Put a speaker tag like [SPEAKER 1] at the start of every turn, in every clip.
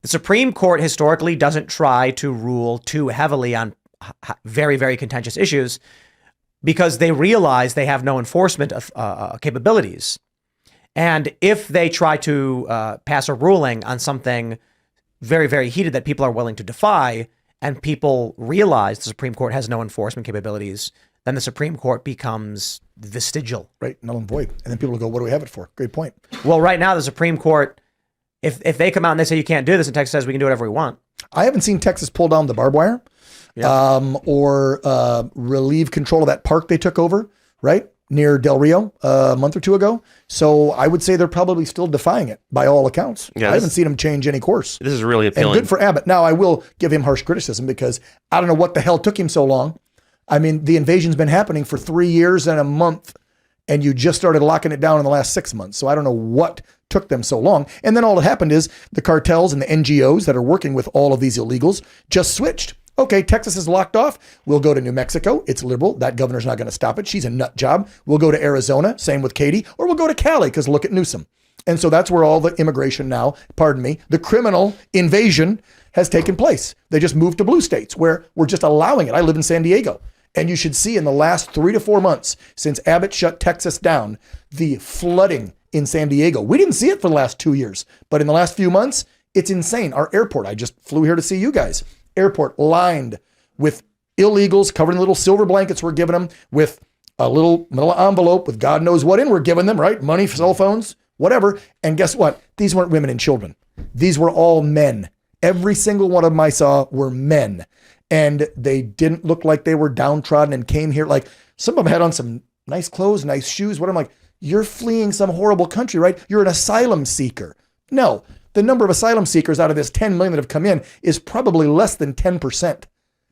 [SPEAKER 1] The Supreme Court historically doesn't try to rule too heavily on very, very contentious issues because they realize they have no enforcement capabilities. And if they try to pass a ruling on something very, very heated that people are willing to defy, and people realize the Supreme Court has no enforcement capabilities, then the Supreme Court becomes vestigial.
[SPEAKER 2] Right, null and void. And then people will go, what do we have it for? Great point.
[SPEAKER 1] Well, right now, the Supreme Court, if they come out and they say you can't do this, and Texas says we can do whatever we want.
[SPEAKER 2] I haven't seen Texas pull down the barbed wire or relieve control of that park they took over, right, near Del Rio a month or two ago. So I would say they're probably still defying it by all accounts. I haven't seen them change any course.
[SPEAKER 3] This is really appealing.
[SPEAKER 2] And good for Abbott. Now, I will give him harsh criticism because I don't know what the hell took him so long. I mean, the invasion's been happening for 3 years and a month, and you just started locking it down in the last 6 months. So I don't know what took them so long. And then all that happened is the cartels and the NGOs that are working with all of these illegals just switched. Okay, Texas is locked off. We'll go to New Mexico. It's liberal. That governor's not going to stop it. She's a nut job. We'll go to Arizona. Same with Katie. Or we'll go to Cali because look at Newsom. And so that's where all the immigration now, the criminal invasion has taken place. They just moved to blue states where we're just allowing it. I live in San Diego. And you should see in the last 3 to 4 months since Abbott shut Texas down, the flooding in San Diego. We didn't see it for the last 2 years, but in the last few months, it's insane. Our airport, I just flew here to see you guys. Airport lined with illegals covered in little silver blankets we're giving them with a little envelope with God knows what in we're giving them, right? Money, cell phones, whatever. And guess what? These weren't women and children. These were all men. Every single one of them I saw were men. And they didn't look like they were downtrodden and came here. Like some of them had on some nice clothes, nice shoes. What I'm like, you're fleeing some horrible country, right? You're an asylum seeker. No, the number of asylum seekers out of this 10 million that have come in is probably less than 10%.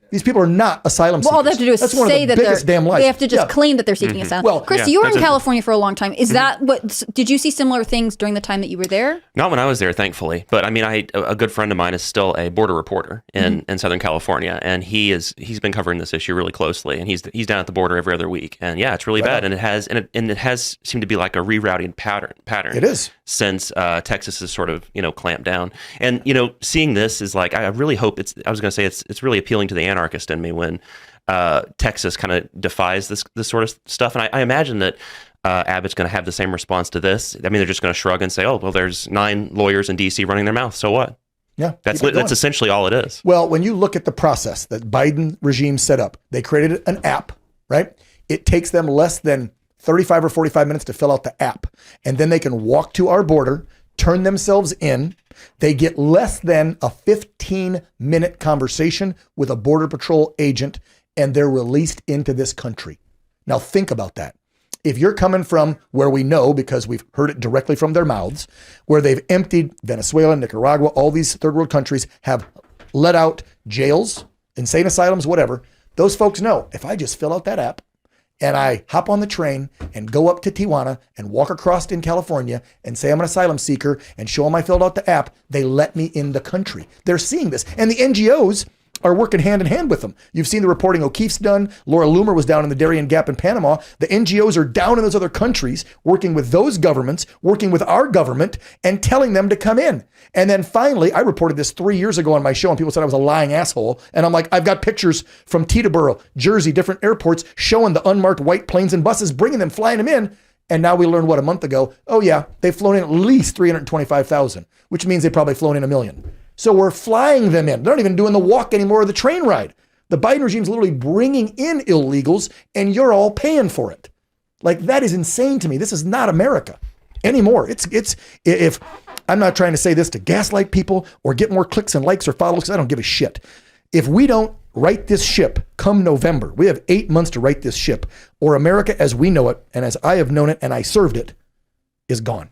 [SPEAKER 2] These people are not asylum seekers.
[SPEAKER 4] Well, all they have to do is say that they have to just claim that they're seeking asylum. Well, Chris, you were in California for a long time. Is that what, did you see similar things during the time that you were there?
[SPEAKER 3] Not when I was there, thankfully. But I mean, a good friend of mine is still a border reporter in Southern California. And he's been covering this issue really closely. And he's down at the border every other week. And yeah, it's really bad. And it has seemed to be like a rerouting pattern.
[SPEAKER 2] It is.
[SPEAKER 3] Since Texas has sort of, clamped down. And, seeing this is like, I really hope it's really appealing to the anarchist in me when Texas kind of defies this sort of stuff. And I imagine that Abbott's going to have the same response to this. I mean, they're just going to shrug and say, oh, well, there's 9 lawyers in D.C. running their mouth. So what?
[SPEAKER 2] Yeah,
[SPEAKER 3] that's essentially all it is.
[SPEAKER 2] Well, when you look at the process that Biden regime set up, they created an app, right? It takes them less than 35 or 45 minutes to fill out the app. And then they can walk to our border, turn themselves in. They get less than a 15-minute conversation with a Border Patrol agent, and they're released into this country. Now think about that. If you're coming from where we know, because we've heard it directly from their mouths, where they've emptied Venezuela, Nicaragua, all these third world countries have let out jails, insane asylums, whatever, those folks know if I just fill out that app, and I hop on the train and go up to Tijuana and walk across in California and say I'm an asylum seeker and show them I filled out the app, they let me in the country. They're seeing this. And the NGOs are working hand in hand with them. You've seen the reporting O'Keefe's done. Laura Loomer was down in the Darien Gap in Panama. The NGOs are down in those other countries, working with those governments, working with our government, and telling them to come in. And then finally, I reported this 3 years ago on my show, and people said I was a lying asshole. And I'm like, I've got pictures from Teterboro, Jersey, different airports, showing the unmarked white planes and buses, bringing them, flying them in. And now we learned, a month ago? Oh yeah, they've flown in at least 325,000, which means they've probably flown in 1 million. So we're flying them in. They're not even doing the walk anymore or the train ride. The Biden regime's literally bringing in illegals, and you're all paying for it. Like, that is insane to me. This is not America anymore. If I'm not trying to say this to gaslight people or get more clicks and likes or follows, because I don't give a shit. If we don't right this ship come November, we have 8 months to right this ship, or America as we know it and as I have known it and I served it is gone.